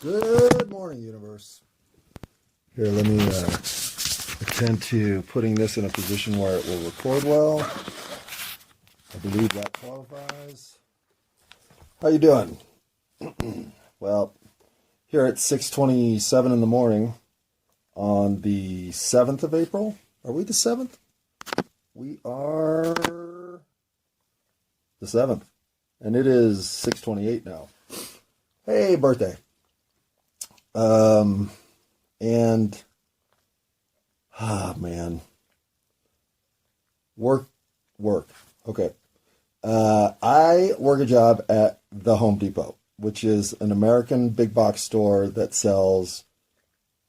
Good morning, universe. Here, let me attend to putting this in a position where it will record well. I believe that qualifies. How you doing? Well, here at 6:27 in the morning on the 7th of April. Are we the 7th? We are the 7th. And it is 6:28 now. Hey, birthday. Man. Work. Okay. I work a job at the Home Depot, which is an American big box store that sells,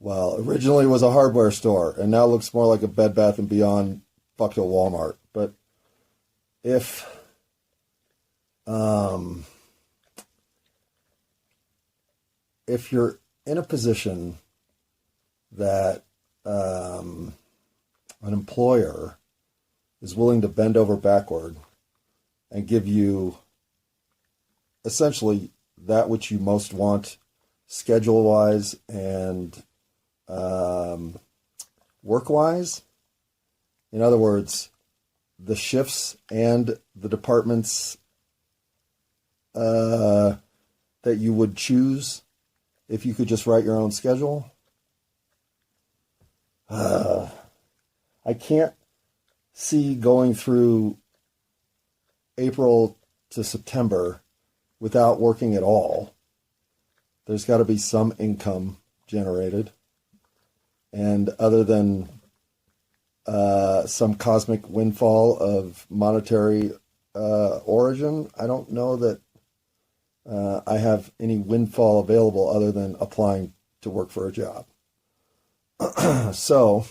well, originally was a hardware store, and now looks more like a Bed Bath & Beyond fucked a Walmart. But if you're in a position that an employer is willing to bend over backward and give you essentially that which you most want schedule-wise and work-wise, in other words, the shifts and the departments that you would choose if you could just write your own schedule. I can't see going through April to September without working at all. There's got to be some income generated. And other than some cosmic windfall of monetary origin, I don't know that I have any windfall available other than applying to work for a job. So,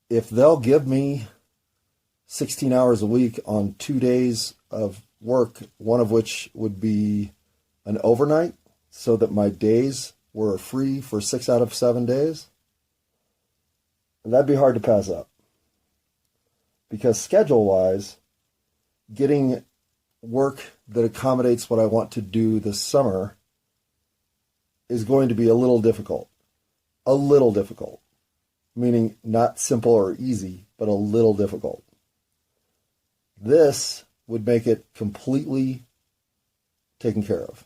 if they'll give me 16 hours a week on 2 days of work, one of which would be an overnight, so that my days were free for 6 out of 7 days, that'd be hard to pass up. Because schedule-wise, getting work that accommodates what I want to do this summer is going to be a little difficult. A little difficult. Meaning not simple or easy, but a little difficult. This would make it completely taken care of.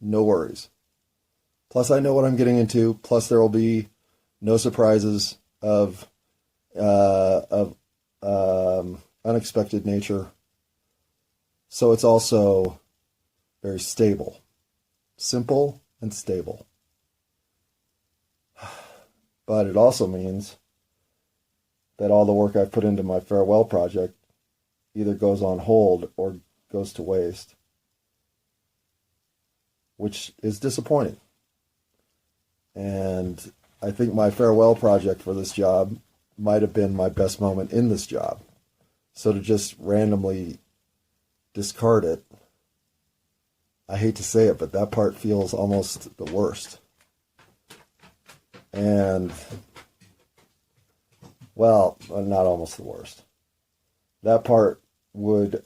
No worries. Plus I know what I'm getting into. Plus there will be no surprises of unexpected nature. So it's also very stable. Simple and stable. But it also means that all the work I've put into my farewell project either goes on hold or goes to waste, which is disappointing. And I think my farewell project for this job might have been my best moment in this job. So to just randomly discard it, I hate to say it, but that part feels almost the worst. And, well, not almost the worst. That part would,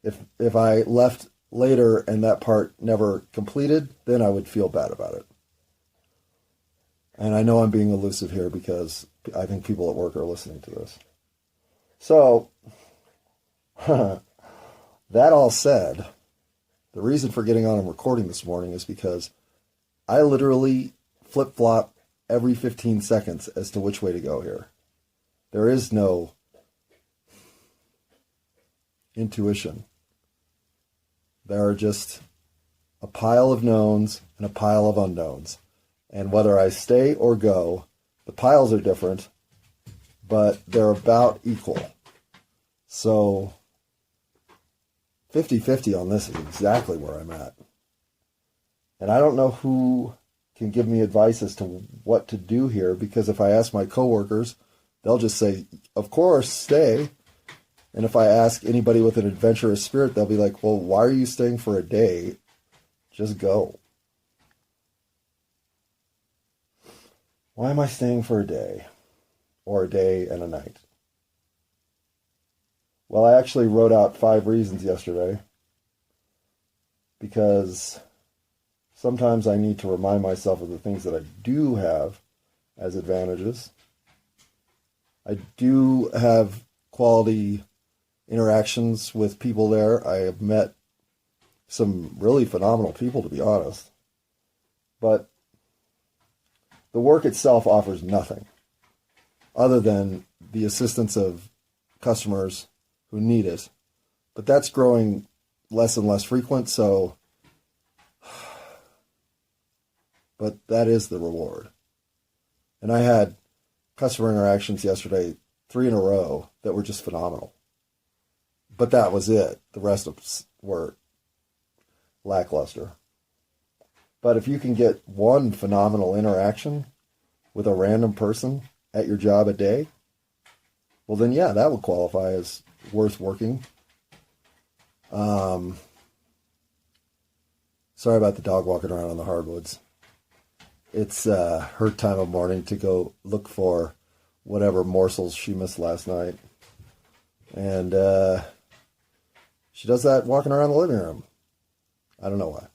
if I left later and that part never completed, then I would feel bad about it. And I know I'm being elusive here because I think people at work are listening to this. So, that all said, the reason for getting on and recording this morning is because I literally flip-flop every 15 seconds as to which way to go here. There is no intuition. There are just a pile of knowns and a pile of unknowns. And whether I stay or go, the piles are different, but they're about equal. So 50-50 on this is exactly where I'm at. And I don't know who can give me advice as to what to do here, because if I ask my coworkers, they'll just say, of course, stay. And if I ask anybody with an adventurous spirit, they'll be like, well, why are you staying for a day? Just go. Why am I staying for a day? Or a day and a night? Well, I actually wrote out 5 reasons yesterday. because sometimes I need to remind myself of the things that I do have as advantages. I do have quality interactions with people there. I have met some really phenomenal people, to be honest. But the work itself offers nothing other than the assistance of customers who need it. But that's growing less and less frequent, so... But that is the reward. And I had customer interactions yesterday, 3 in a row, that were just phenomenal. But that was it. The rest of them were lackluster. But if you can get one phenomenal interaction with a random person at your job a day, well then yeah, that would qualify as worth working. Sorry about the dog walking around on the hardwoods. It's her time of morning to go look for whatever morsels she missed last night. And she does that walking around the living room. I don't know why.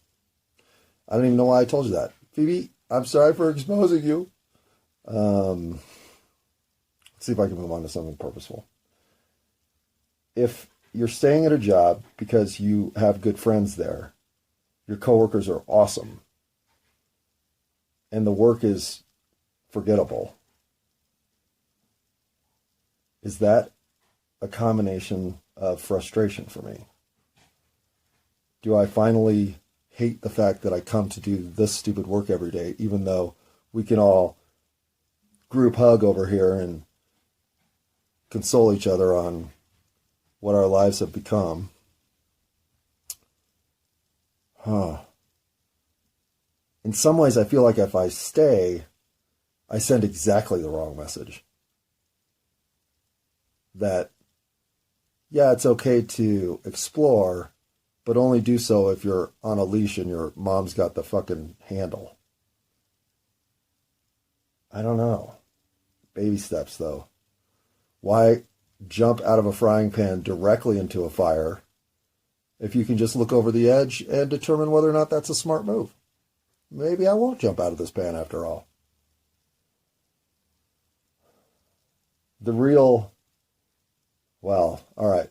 I don't even know why I told you that. Phoebe, I'm sorry for exposing you. Let's see if I can move on to something purposeful. If you're staying at a job because you have good friends there, your coworkers are awesome, and the work is forgettable, is that a combination of frustration for me? Do I finally hate the fact that I come to do this stupid work every day, even though we can all group hug over here and console each other on what our lives have become? In some ways, I feel like if I stay, I send exactly the wrong message. That, yeah, it's okay to explore, but only do so if you're on a leash and your mom's got the fucking handle. I don't know. Baby steps, though. Why jump out of a frying pan directly into a fire if you can just look over the edge and determine whether or not that's a smart move? Maybe I won't jump out of this pan after all. Well, all right.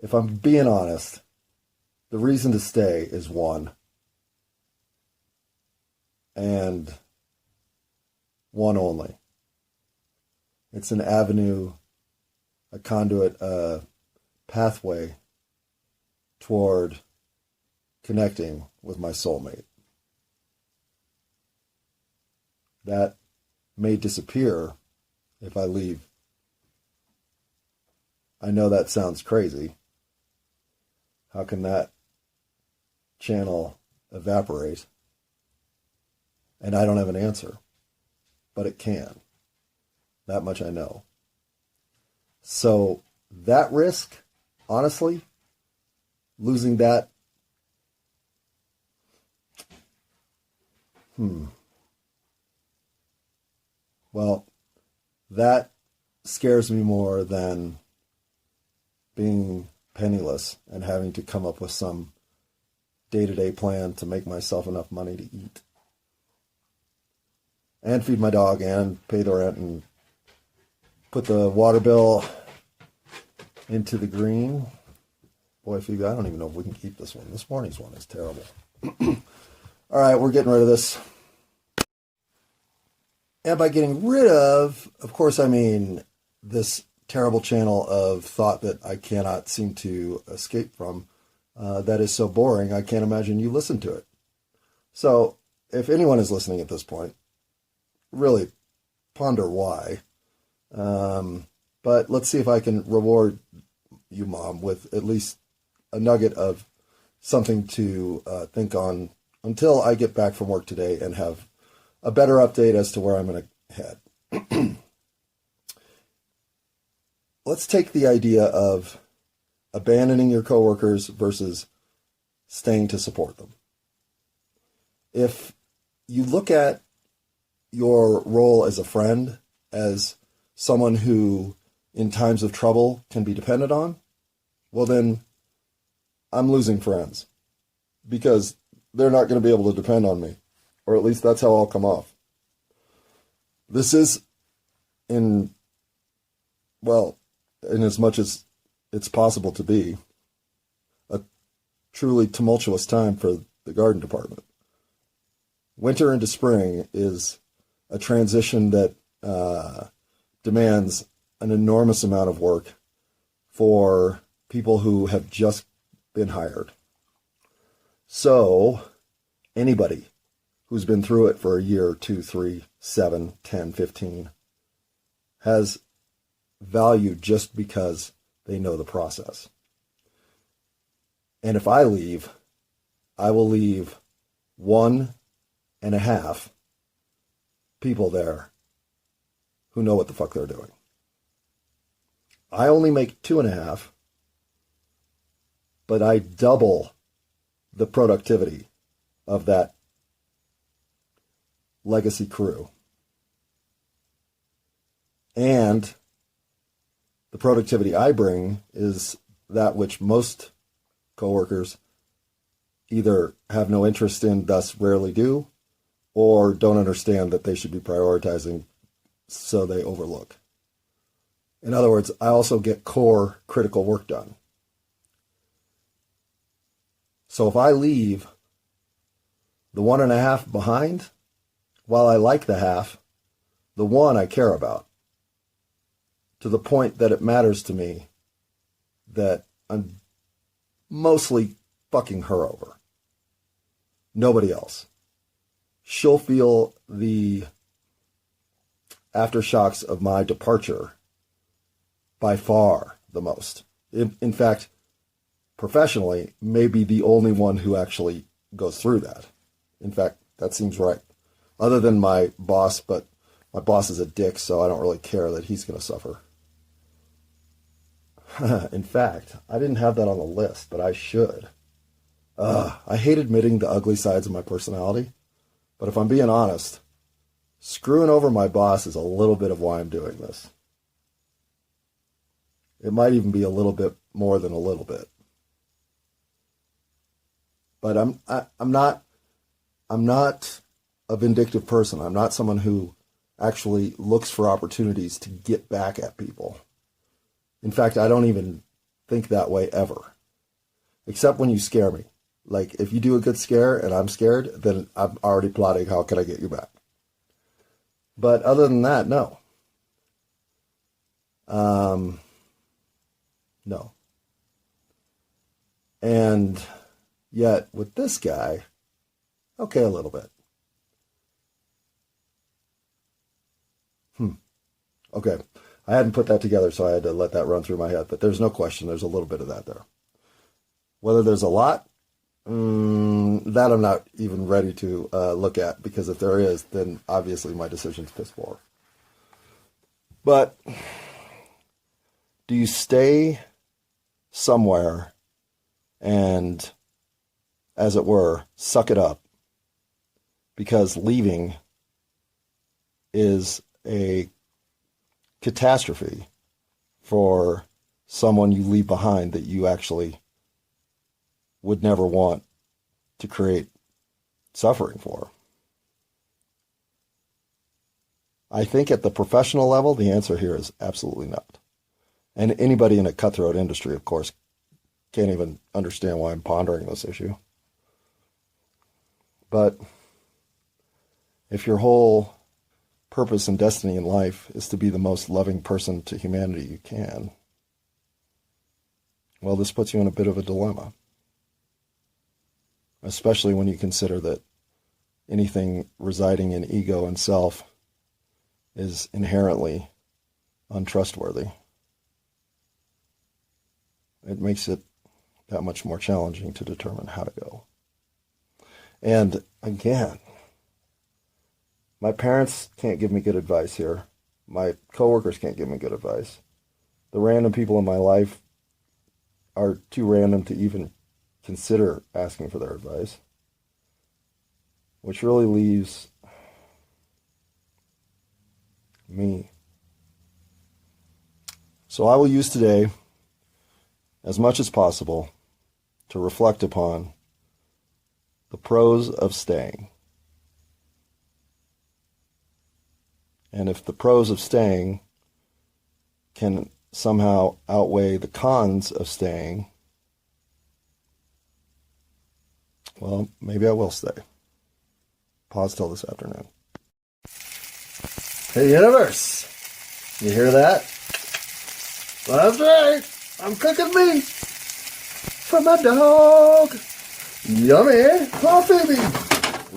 If I'm being honest, the reason to stay is one. And one only. It's an avenue, a conduit, a pathway toward connecting with my soulmate. That may disappear if I leave. I know that sounds crazy. How can that channel evaporate? And I don't have an answer, but it can. That much I know. So that risk, honestly, losing that, well, that scares me more than being penniless and having to come up with some day-to-day plan to make myself enough money to eat and feed my dog and pay the rent and put the water bill into the green. Boy, Phoebe, I don't even know if we can keep this one. This morning's one is terrible. All right, we're getting rid of this. And by getting rid of course, I mean this terrible channel of thought that I cannot seem to escape from, that is so boring, I can't imagine you listen to it. So, if anyone is listening at this point, really ponder why. But let's see if I can reward you, Mom, with at least a nugget of something to think on until I get back from work today and have a better update as to where I'm going to head. Let's take the idea of abandoning your coworkers versus staying to support them. If you look at your role as a friend as someone who, in times of trouble, can be depended on, well then, I'm losing friends. because they're not going to be able to depend on me, or at least that's how I'll come off. This is in as much as it's possible to be, a truly tumultuous time for the garden department. Winter into spring is a transition that demands an enormous amount of work for people who have just been hired. So anybody who's been through it for a year, 2, 3, 7, 10, 15 has value just because they know the process. And if I leave, I will leave 1.5 people there who know what the fuck they're doing. I only make 2.5, but I double the productivity of that legacy crew. And the productivity I bring is that which most coworkers either have no interest in, thus rarely do, or don't understand that they should be prioritizing, so they overlook. In other words, I also get core critical work done. So if I leave the 1.5 behind, while I like the half, the one I care about, to the point that it matters to me that I'm mostly fucking her over. Nobody else. She'll feel the aftershocks of my departure by far the most. In fact, professionally, maybe the only one who actually goes through that. In fact, that seems right. Other than my boss, but my boss is a dick, so I don't really care that he's going to suffer. In fact, I didn't have that on the list, but I should. I hate admitting the ugly sides of my personality, but if I'm being honest, screwing over my boss is a little bit of why I'm doing this. It might even be a little bit more than a little bit. But I'm not a vindictive person. I'm not someone who actually looks for opportunities to get back at people. In fact, I don't even think that way ever. Except when you scare me. Like, if you do a good scare and I'm scared, then I'm already plotting how can I get you back. But other than that, no. No. And yet, with this guy, okay, a little bit. Okay. I hadn't put that together, so I had to let that run through my head. But there's no question there's a little bit of that there. Whether there's a lot, that I'm not even ready to look at, because if there is, then obviously my decision's piss poor. But do you stay somewhere and, as it were, suck it up because leaving is a catastrophe for someone you leave behind that you actually would never want to create suffering for? I think at the professional level, the answer here is absolutely not. And anybody in a cutthroat industry, of course, can't even understand why I'm pondering this issue. But if your whole purpose and destiny in life is to be the most loving person to humanity you can, well, this puts you in a bit of a dilemma. Especially when you consider that anything residing in ego and self is inherently untrustworthy. It makes it that much more challenging to determine how to go. And again, my parents can't give me good advice here. My coworkers can't give me good advice. The random people in my life are too random to even consider asking for their advice, which really leaves me. So I will use today as much as possible to reflect upon the pros of staying. And if the pros of staying can somehow outweigh the cons of staying, well, maybe I will stay. Pause till this afternoon. Hey, universe! You hear that? That's right! I'm cooking meat for my dog! Yummy! Oh, baby!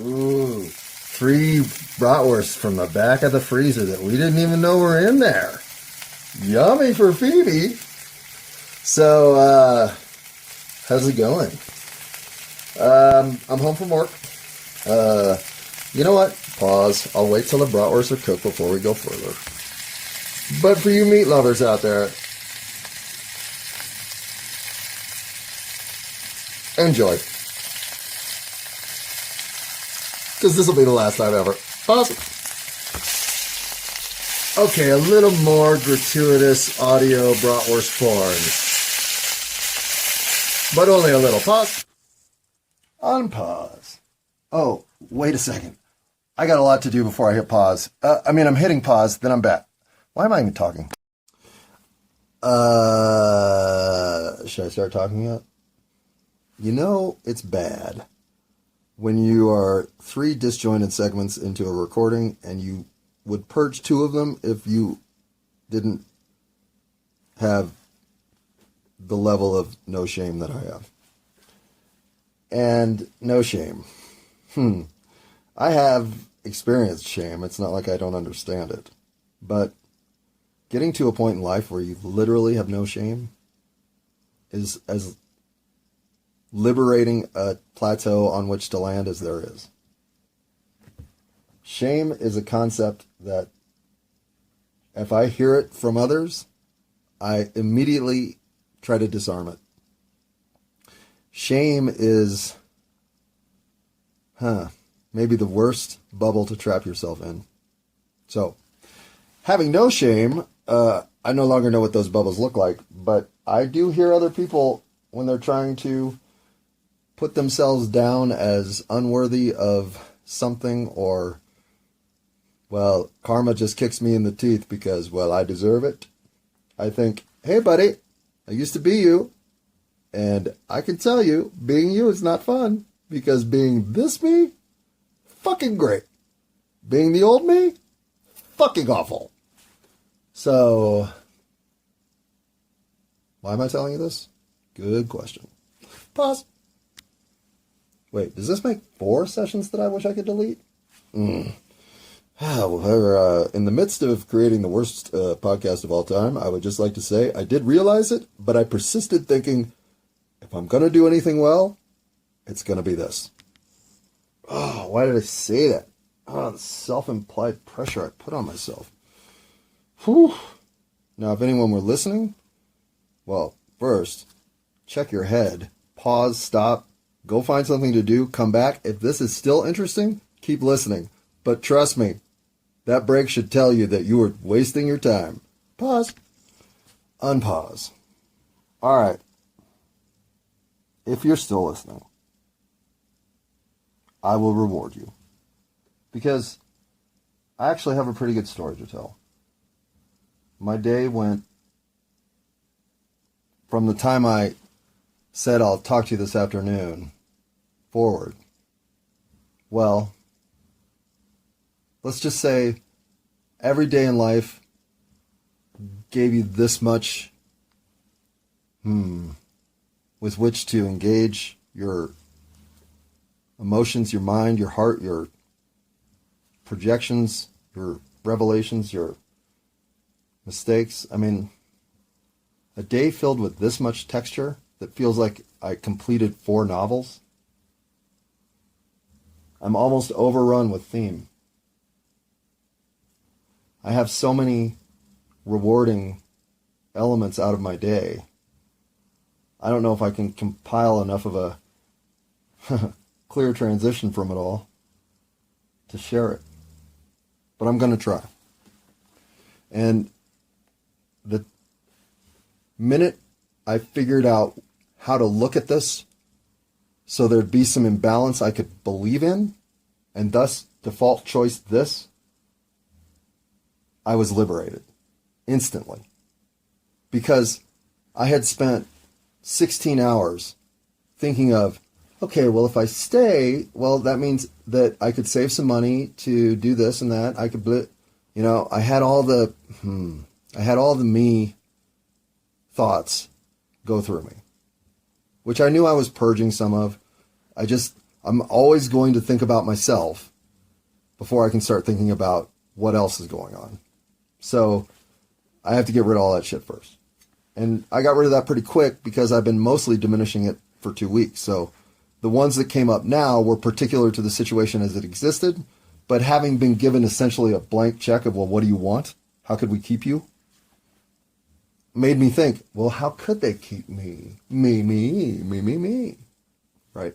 Ooh, 3 bratwursts from the back of the freezer that we didn't even know were in there. Yummy for Phoebe! So, how's it going? I'm home from work. You know what? Pause. I'll wait till the bratwursts are cooked before we go further. But for you meat lovers out there, enjoy. Because this will be the last time ever. Pause. Okay, a little more gratuitous audio bratwurst porn. But only a little. Pause. Unpause. Oh, wait a second. I got a lot to do before I hit pause. I'm hitting pause, then I'm back. Why am I even talking? Should I start talking yet? You know, it's bad when you are 3 disjointed segments into a recording and you would purge 2 of them if you didn't have the level of no shame that I have. And no shame. I have experienced shame. It's not like I don't understand it. But getting to a point in life where you literally have no shame is as liberating a plateau on which to land as there is. Shame is a concept that if I hear it from others, I immediately try to disarm it. Shame is, maybe the worst bubble to trap yourself in. So, having no shame, I no longer know what those bubbles look like, but I do hear other people when they're trying to put themselves down as unworthy of something, or, well, karma just kicks me in the teeth because, well, I deserve it. I think, hey, buddy, I used to be you, and I can tell you, being you is not fun, because being this me, fucking great. Being the old me, fucking awful. So, why am I telling you this? Good question. Pause. Wait, does this make 4 sessions that I wish I could delete? We're in the midst of creating the worst podcast of all time. I would just like to say I did realize it, but I persisted thinking, if I'm going to do anything well, it's going to be this. Oh, why did I say that? Oh, the self-implied pressure I put on myself. Whew. Now, if anyone were listening, well, first, check your head. Pause, stop, go find something to do, come back. If this is still interesting, keep listening. But trust me, that break should tell you that you are wasting your time. Pause. Unpause. All right. If you're still listening, I will reward you. Because I actually have a pretty good story to tell. My day went from the time I said I'll talk to you this afternoon forward. Well, let's just say every day in life gave you this much with which to engage your emotions, your mind, your heart, your projections, your revelations, your mistakes. I mean, a day filled with this much texture that feels like I completed 4 novels. I'm almost overrun with theme. I have so many rewarding elements out of my day. I don't know if I can compile enough of a clear transition from it all to share it. But I'm going to try. And the minute I figured out how to look at this so there'd be some imbalance I could believe in, and thus default choice this, I was liberated instantly. Because I had spent 16 hours thinking of, okay, well, if I stay, well, that means that I could save some money to do this and that. I could, I had all the me thoughts go through me, which I knew I was purging some of. I'm always going to think about myself before I can start thinking about what else is going on. So I have to get rid of all that shit first. And I got rid of that pretty quick because I've been mostly diminishing it for 2 weeks. So the ones that came up now were particular to the situation as it existed, but having been given essentially a blank check of, well, what do you want? How could we keep you? Made me think, well, how could they keep me? Me. Right?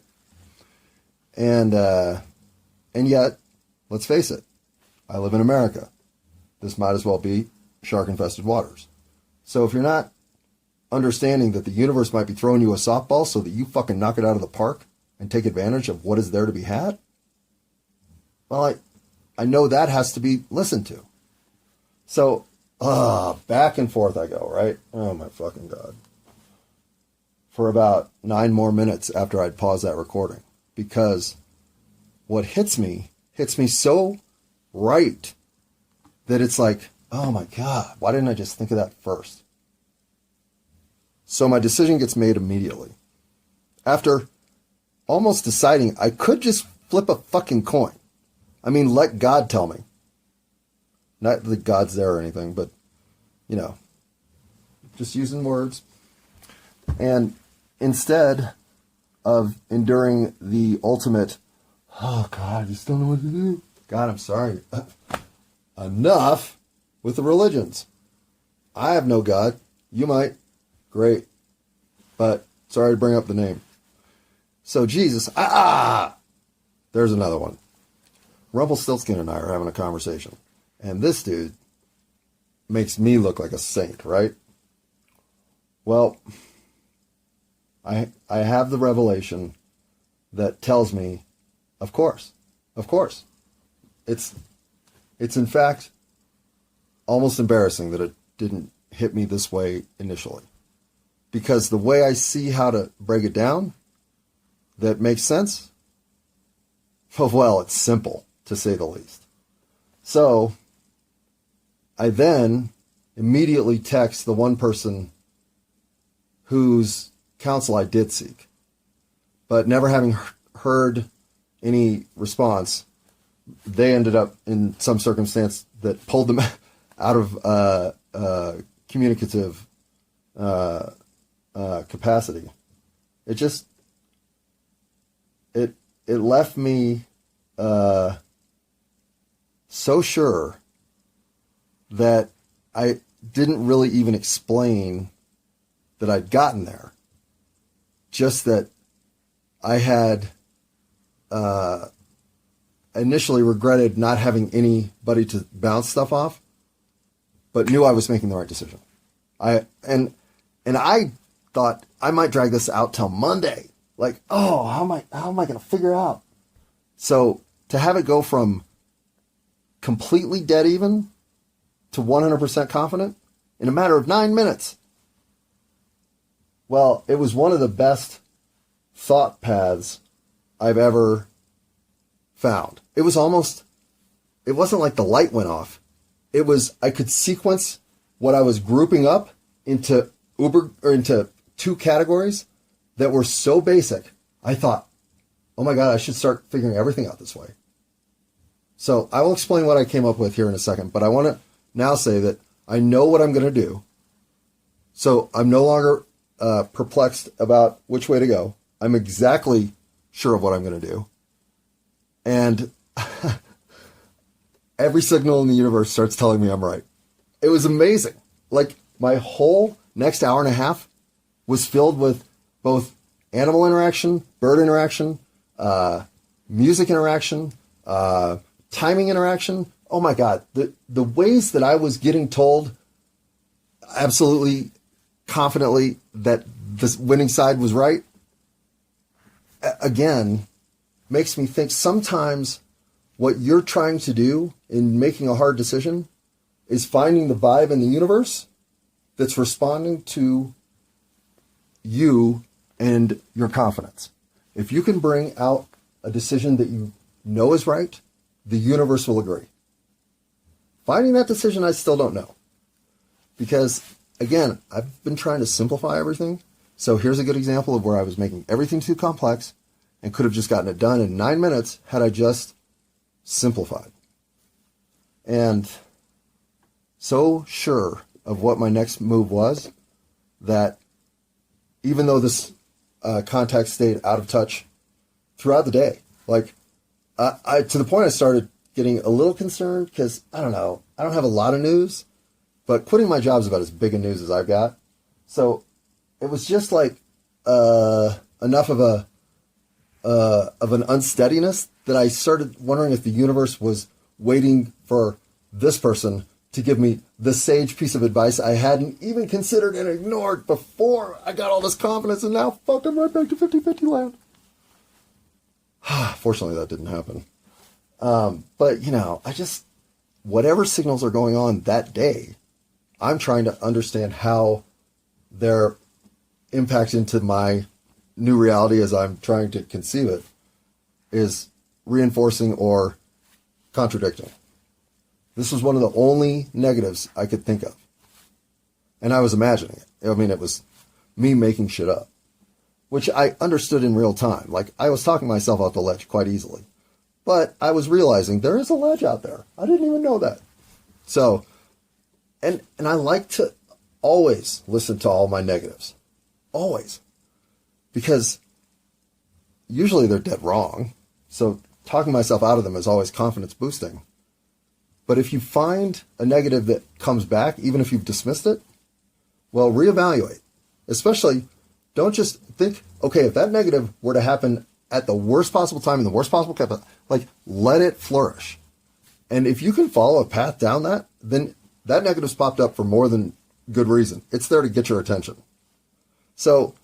And yet, let's face it, I live in America. This might as well be shark-infested waters. So if you're not understanding that the universe might be throwing you a softball so that you fucking knock it out of the park and take advantage of what is there to be had, well, I know that has to be listened to. So, back and forth I go, right? Oh my fucking God. For about 9 more minutes after I'd paused that recording. Because what hits me so right that it's like, oh my God, why didn't I just think of that first? So my decision gets made immediately. After almost deciding I could just flip a fucking coin. I mean, let God tell me. Not that God's there or anything, but, just using words. And instead of enduring the ultimate, oh God, I just don't know what to do. God, I'm sorry. Enough with the religions. I have no God. You might. Great. But sorry to bring up the name. So Jesus, there's another one. Rumpelstiltskin and I are having a conversation. And this dude makes me look like a saint, right? Well, I have the revelation that tells me, of course. It's in fact almost embarrassing that it didn't hit me this way initially. Because the way I see how to break it down, that makes sense, well, it's simple, to say the least. So, I then immediately text the one person whose counsel I did seek. But never having heard any response, they ended up in some circumstance that pulled them out of communicative capacity. It left me so sure that I didn't really even explain that I'd gotten there. Just that I had initially regretted not having anybody to bounce stuff off, but knew I was making the right decision. I thought I might drag this out till Monday. Like, how am I going to figure out? So to have it go from completely dead even to 100% confident in a matter of 9 minutes. Well, it was one of the best thought paths I've ever found. It wasn't like the light went off. I could sequence what I was grouping up into into 2 categories that were so basic. I thought, oh my God, I should start figuring everything out this way. So I will explain what I came up with here in a second, but I want to now say that I know what I'm going to do. So I'm no longer perplexed about which way to go. I'm exactly sure of what I'm going to do. And every signal in the universe starts telling me I'm right. It was amazing. Like, my whole next hour and a half was filled with both animal interaction, bird interaction, music interaction, timing interaction. Oh my God. The ways that I was getting told absolutely confidently that the winning side was right again, makes me think sometimes what you're trying to do in making a hard decision is finding the vibe in the universe that's responding to you and your confidence. If you can bring out a decision that you know is right, the universe will agree. Finding that decision, I still don't know. Because, again, I've been trying to simplify everything. So here's a good example of where I was making everything too complex and could have just gotten it done in 9 minutes had I just simplified. And so sure of what my next move was that even though this contact stayed out of touch throughout the day, like I to the point I started getting a little concerned because, I don't know, I don't have a lot of news, but quitting my job is about as big a news as I've got. So it was just like enough of an unsteadiness that I started wondering if the universe was waiting for this person to give me the sage piece of advice I hadn't even considered and ignored before I got all this confidence, and now fuck, I'm right back to 50-50 land. Fortunately, that didn't happen. But, you know, whatever signals are going on that day, I'm trying to understand how their impact into my new reality as I'm trying to conceive it is reinforcing or contradicting. This was one of the only negatives I could think of. And I was imagining it. I mean, it was me making shit up, which I understood in real time. Like, I was talking myself off the ledge quite easily. But I was realizing there is a ledge out there. I didn't even know that. So, and I like to always listen to all my negatives. Always. Because usually they're dead wrong. So talking myself out of them is always confidence boosting. But if you find a negative that comes back, even if you've dismissed it, well, reevaluate. Especially, don't just think, okay, if that negative were to happen at the worst possible time in the worst possible capacity, like, let it flourish. And if you can follow a path down that, then that negative's popped up for more than good reason. It's there to get your attention. So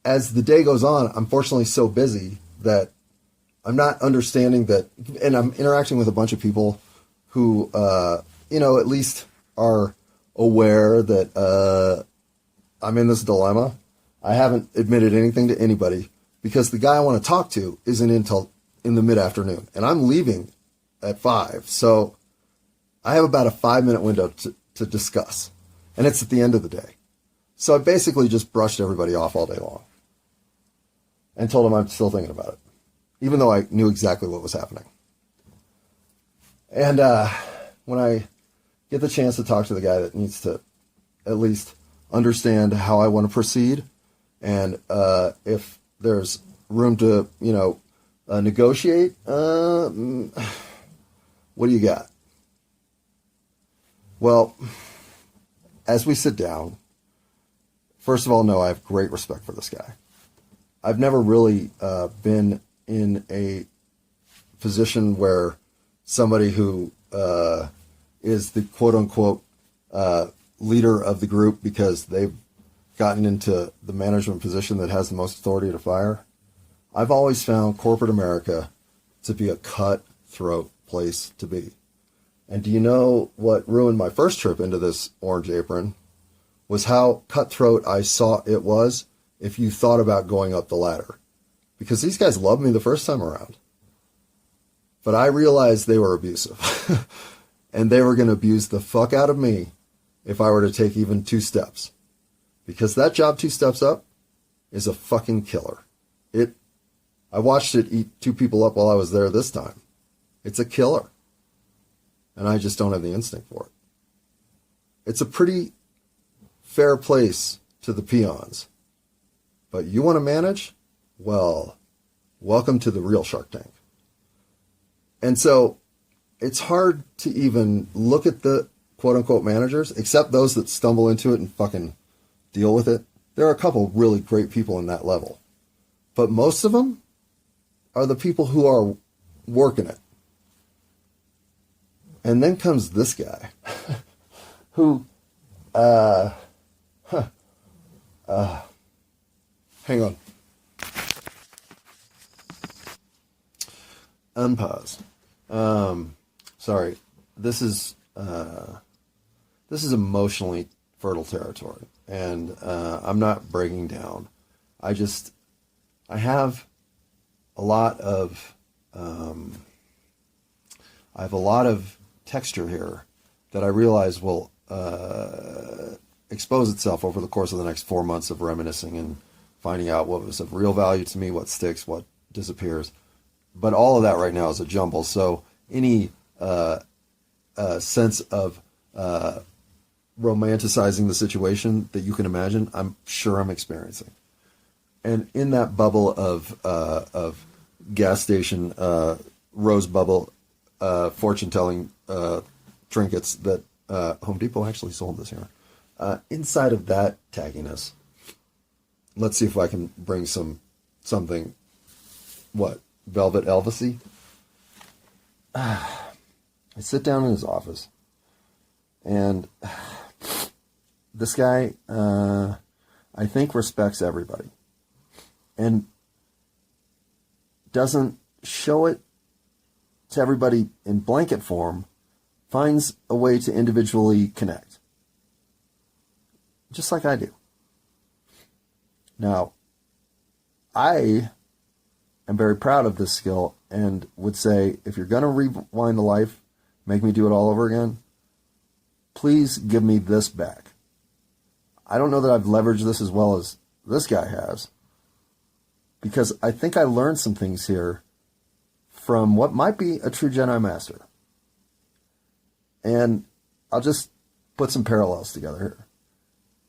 as the day goes on, I'm fortunately so busy that I'm not understanding that, and I'm interacting with a bunch of people who, at least are aware that I'm in this dilemma. I haven't admitted anything to anybody because the guy I want to talk to isn't until in the mid-afternoon, and I'm leaving at 5. So I have about a 5-minute window to discuss, and it's at the end of the day. So I basically just brushed everybody off all day long and told them I'm still thinking about it, even though I knew exactly what was happening. And when I get the chance to talk to the guy that needs to at least understand how I want to proceed, and if there's room to, negotiate, what do you got? Well, as we sit down, first of all, no, I have great respect for this guy. I've never really been in a position where somebody who is the quote-unquote leader of the group because they've gotten into the management position that has the most authority to fire. I've always found corporate America to be a cutthroat place to be. And do you know what ruined my first trip into this orange apron? Was how cutthroat I saw it was if you thought about going up the ladder. Because these guys loved me the first time around. But I realized they were abusive. And they were going to abuse the fuck out of me if I were to take even 2 steps. Because that job 2 steps up is a fucking killer. I watched it eat 2 people up while I was there this time. It's a killer. And I just don't have the instinct for it. It's a pretty fair place to the peons. But you want to manage? Well, welcome to the real Shark Tank. And so it's hard to even look at the quote-unquote managers, except those that stumble into it and fucking deal with it. There are a couple really great people in that level. But most of them are the people who are working it. And then comes this guy who, hang on. unpause. Sorry, this is emotionally fertile territory, and I'm not breaking down. I have a lot of texture here that I realize will expose itself over the course of the next 4 months of reminiscing and finding out what was of real value to me, what sticks, what disappears. But all of that right now is a jumble. So any sense of romanticizing the situation that you can imagine, I'm sure I'm experiencing. And in that bubble of gas station rose bubble fortune-telling trinkets that Home Depot actually sold this year, inside of that tagginess, let's see if I can bring something, Velvet Elvis-y? I sit down in his office, and this guy, I think, respects everybody, and doesn't show it to everybody in blanket form, finds a way to individually connect, just like I do. Now, I am very proud of this skill and would say, if you're going to rewind the life, make me do it all over again, please give me this back. I don't know that I've leveraged this as well as this guy has, because I think I learned some things here from what might be a true Jedi Master. And I'll just put some parallels together here.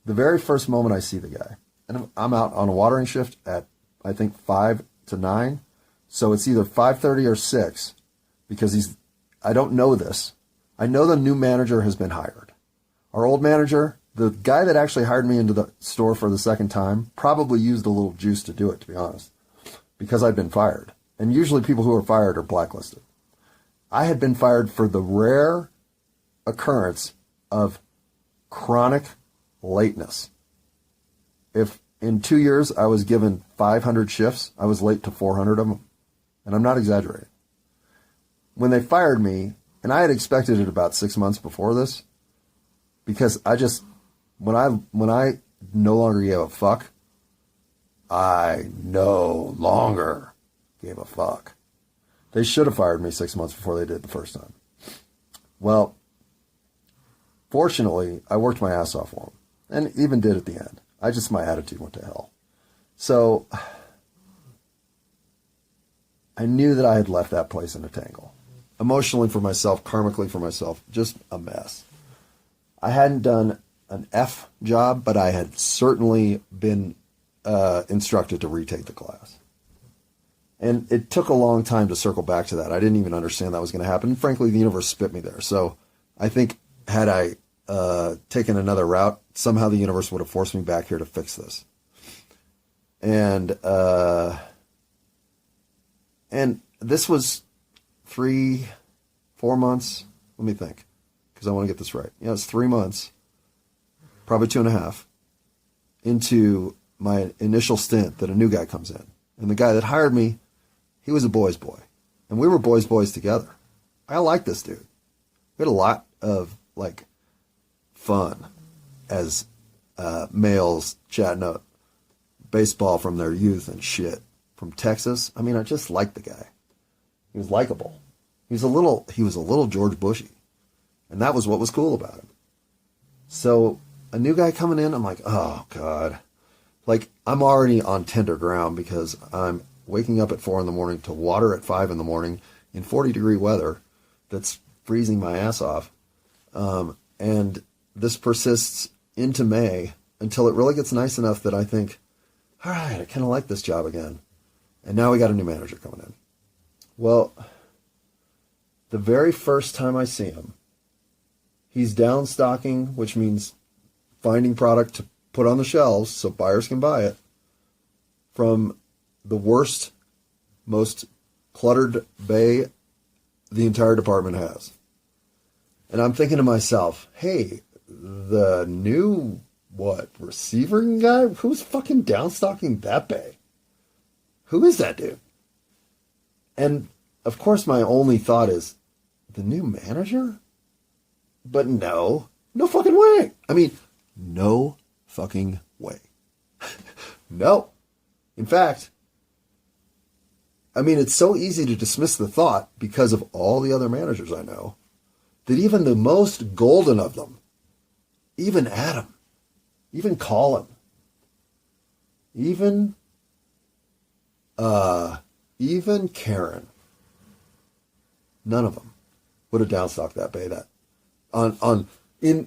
The very first moment I see the guy, and I'm out on a watering shift at, I think, 5 to 9. So it's either 5:30 or 6, because I don't know this. I know the new manager has been hired. Our old manager, the guy that actually hired me into the store for the second time, probably used a little juice to do it, to be honest, because I'd been fired. And usually people who are fired are blacklisted. I had been fired for the rare occurrence of chronic lateness. If in 2 years I was given 500 shifts, I was late to 400 of them. And I'm not exaggerating. When they fired me, and I had expected it about 6 months before this, because when I no longer gave a fuck, I no longer gave a fuck. They should have fired me 6 months before they did the first time. Well, fortunately, I worked my ass off for them, and even did at the end. My attitude went to hell. So I knew that I had left that place in a tangle. Emotionally for myself, karmically for myself, just a mess. I hadn't done an F job, but I had certainly been instructed to retake the class. And it took a long time to circle back to that. I didn't even understand that was going to happen. And frankly, the universe spit me there. So I think had I taken another route, somehow the universe would have forced me back here to fix this. And this was 3-4 months. Let me think, because I want to get this right. Yeah, it's 3 months, probably 2.5, into my initial stint that a new guy comes in. And the guy that hired me, he was a boy's boy. And we were boys together. I like this dude. We had a lot of, fun as males chatting up baseball from their youth and shit. From Texas. I mean, I just liked the guy. He was likable. He was a little George Bushy. And that was what was cool about him. So a new guy coming in, I'm like, oh God. I'm already on tender ground because I'm waking up at 4 a.m. to water at 5 a.m. in 40-degree weather that's freezing my ass off. And this persists into May until it really gets nice enough that I think, all right, I kind of like this job again. And now we got a new manager coming in. Well, the very first time I see him, he's down stocking, which means finding product to put on the shelves so buyers can buy it, from the worst, most cluttered bay the entire department has. And I'm thinking to myself, hey, the new, receiver guy? Who's fucking downstocking that bay? Who is that dude? And of course, my only thought is, the new manager? But no fucking way. I mean, no fucking way. No. In fact, I mean, it's so easy to dismiss the thought because of all the other managers I know that even the most golden of them, even Adam, even Colin, even Karen, none of them would have downstocked that bay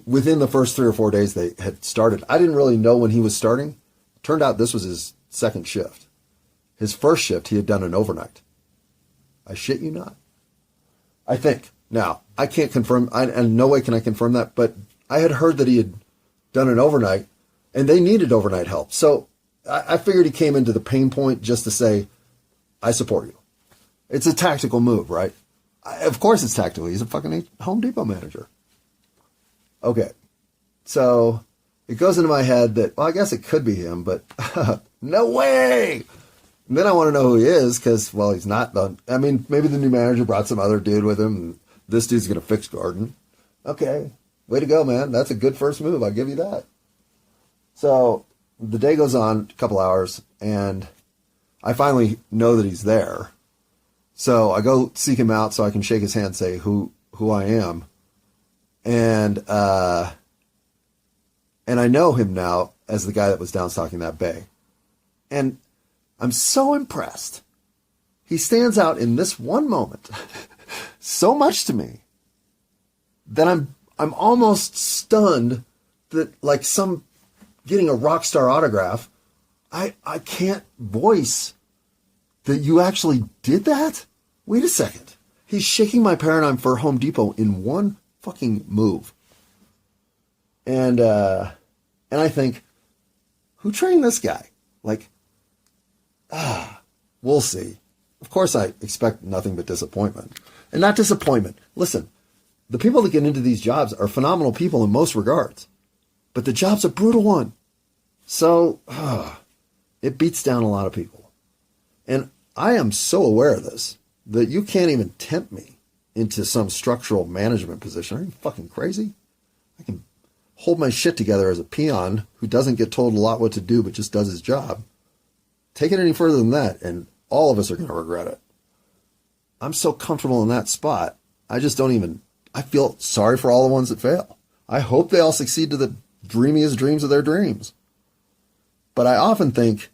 within the first 3 or 4 days they had started. I didn't really know when he was starting. Turned out this was his second shift. His first shift, he had done an overnight. I shit you not. I think. Now, I can't confirm, and no way can I confirm that, but I had heard that he had done an overnight, and they needed overnight help. So I figured he came into the pain point just to say, I support you. It's a tactical move, right? Of course it's tactical. He's a fucking Home Depot manager. Okay. So it goes into my head that, well, I guess it could be him, but no way. And then I want to know who he is because, well, he's not done. I mean, maybe the new manager brought some other dude with him and this dude's going to fix Gordon. Okay. Way to go, man. That's a good first move. I'll give you that. So the day goes on, a couple hours, and I finally know that he's there. So I go seek him out so I can shake his hand and say who I am. And I know him now as the guy that was downstocking that bay. And I'm so impressed. He stands out in this one moment so much to me that I'm almost stunned that, like some getting a rock star autograph, I can't voice that you actually did that? Wait a second. He's shaking my paradigm for Home Depot in one fucking move. And I think, who trained this guy? Like, we'll see. Of course I expect nothing but disappointment. And not disappointment. Listen, the people that get into these jobs are phenomenal people in most regards. But the job's a brutal one. So, it beats down a lot of people. And I am so aware of this that you can't even tempt me into some structural management position. Are you fucking crazy? I can hold my shit together as a peon who doesn't get told a lot what to do but just does his job. Take it any further than that, and all of us are going to regret it. I'm so comfortable in that spot, I feel sorry for all the ones that fail. I hope they all succeed to the dreamiest dreams of their dreams. But I often think,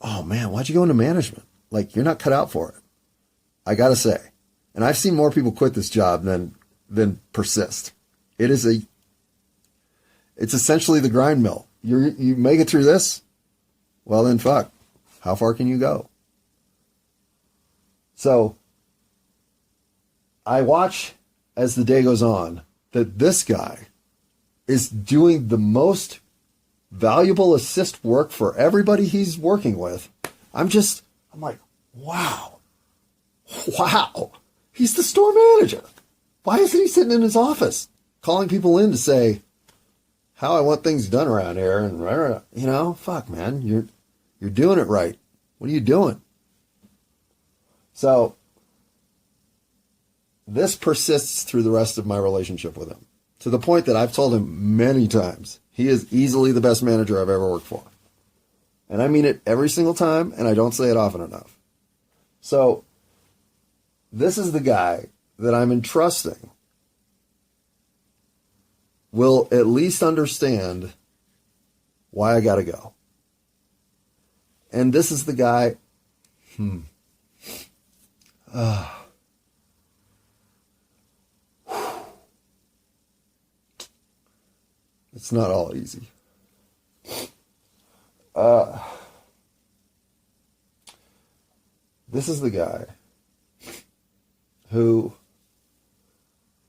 oh man, why'd you go into management? Like, you're not cut out for it. I gotta say. And I've seen more people quit this job than persist. It's essentially the grind mill. You make it through this, well then fuck. How far can you go? So I watch as the day goes on that this guy is doing the most valuable assist work for everybody he's working with. I'm like, wow. He's the store manager. Why isn't he sitting in his office calling people in to say how I want things done around here? And fuck, man, you're doing it right. What are you doing? So this persists through the rest of my relationship with him, to the point that I've told him many times, he is easily the best manager I've ever worked for. And I mean it every single time, and I don't say it often enough. So this is the guy that I'm entrusting will at least understand why I gotta go. And this is the guy, it's not all easy. This is the guy who,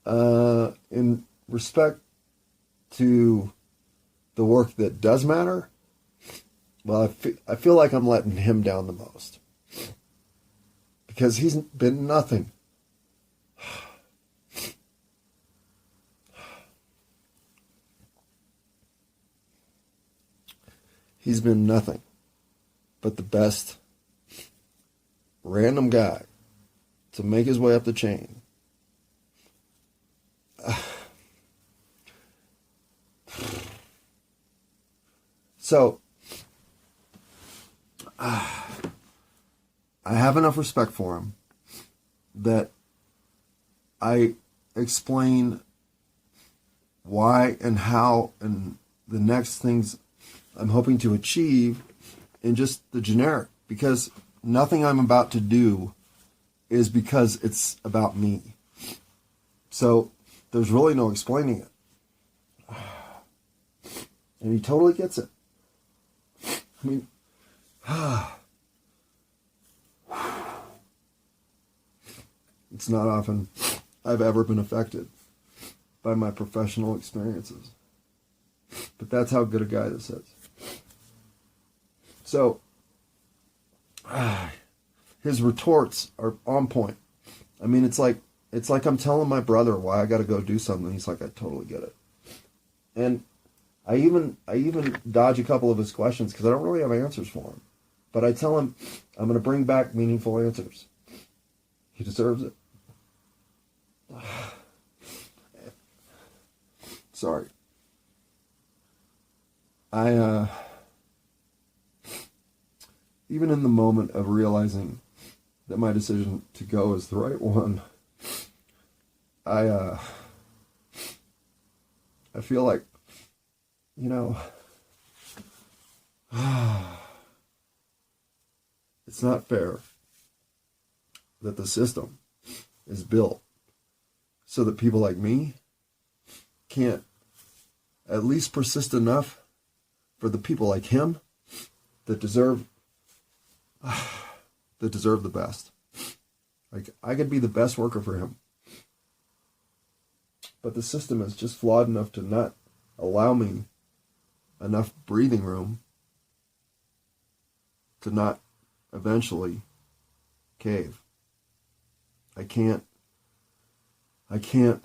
in respect to the work that does matter, well, I feel like I'm letting him down the most. Because he's been nothing. He's been nothing but the best random guy to make his way up the chain. So, I have enough respect for him that I explain why and how and the next things I'm hoping to achieve in just the generic, because nothing I'm about to do is because it's about me. So there's really no explaining it. And he totally gets it. I mean, it's not often I've ever been affected by my professional experiences. But that's how good a guy this is. So, his retorts are on point. I mean, it's like I'm telling my brother why I got to go do something. He's like, I totally get it. And I even dodge a couple of his questions because I don't really have answers for him. But I tell him I'm going to bring back meaningful answers. He deserves it. Sorry. Even in the moment of realizing that my decision to go is the right one, I feel like, it's not fair that the system is built so that people like me can't at least persist enough for the people like him that deserve the best. Like, I could be the best worker for him, but the system is just flawed enough to not allow me enough breathing room to not eventually cave. I can't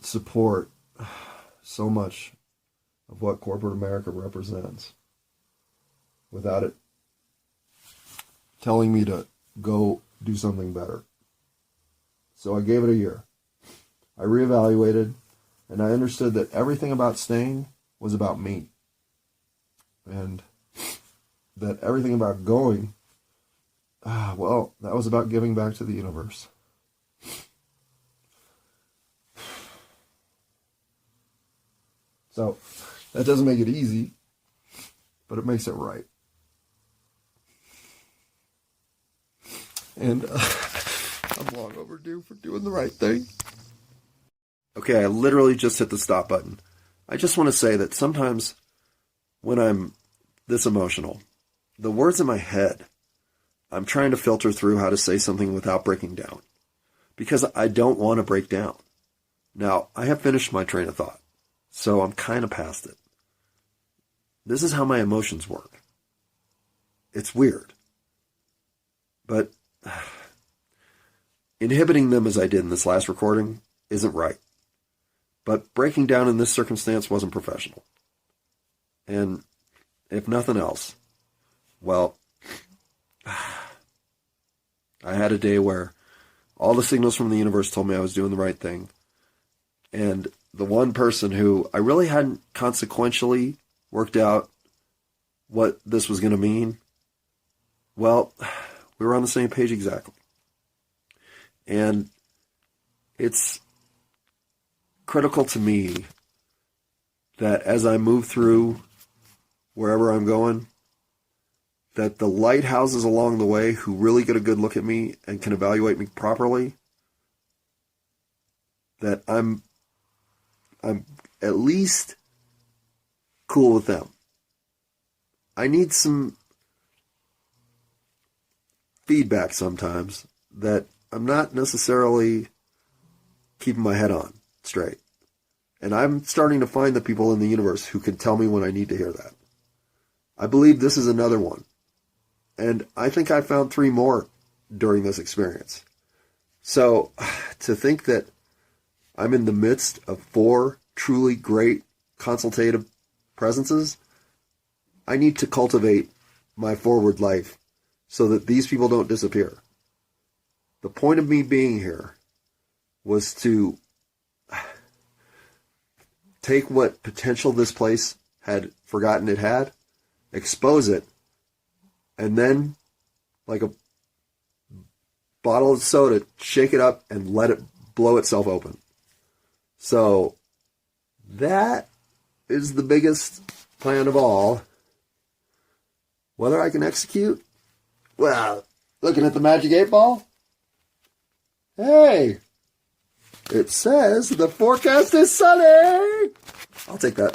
support so much of what corporate America represents without it telling me to go do something better. So I gave it a year. I reevaluated, and I understood that everything about staying was about me. And that everything about going, that was about giving back to the universe. So, that doesn't make it easy, but it makes it right. And I'm long overdue for doing the right thing. Okay, I literally just hit the stop button. I just want to say that sometimes when I'm this emotional, the words in my head, I'm trying to filter through how to say something without breaking down. Because I don't want to break down. Now, I have finished my train of thought, so I'm kind of past it. This is how my emotions work. It's weird. But inhibiting them as I did in this last recording isn't right. But breaking down in this circumstance wasn't professional. And if nothing else, well, I had a day where all the signals from the universe told me I was doing the right thing. And the one person who I really hadn't consequentially worked out what this was going to mean, well, we were on the same page exactly. And it's critical to me that as I move through wherever I'm going, that the lighthouses along the way who really get a good look at me and can evaluate me properly, that I'm at least cool with them. I need some feedback sometimes that I'm not necessarily keeping my head on straight. And I'm starting to find the people in the universe who can tell me when I need to hear that. I believe this is another one. And I think I found 3 more during this experience. So to think that I'm in the midst of 4 truly great consultative presences, I need to cultivate my forward life so that these people don't disappear. The point of me being here was to take what potential this place had forgotten it had, expose it, and then, like a bottle of soda, shake it up and let it blow itself open. So that is the biggest plan of all. Whether I can execute? Well, looking at the Magic 8 Ball, hey, it says the forecast is sunny. I'll take that.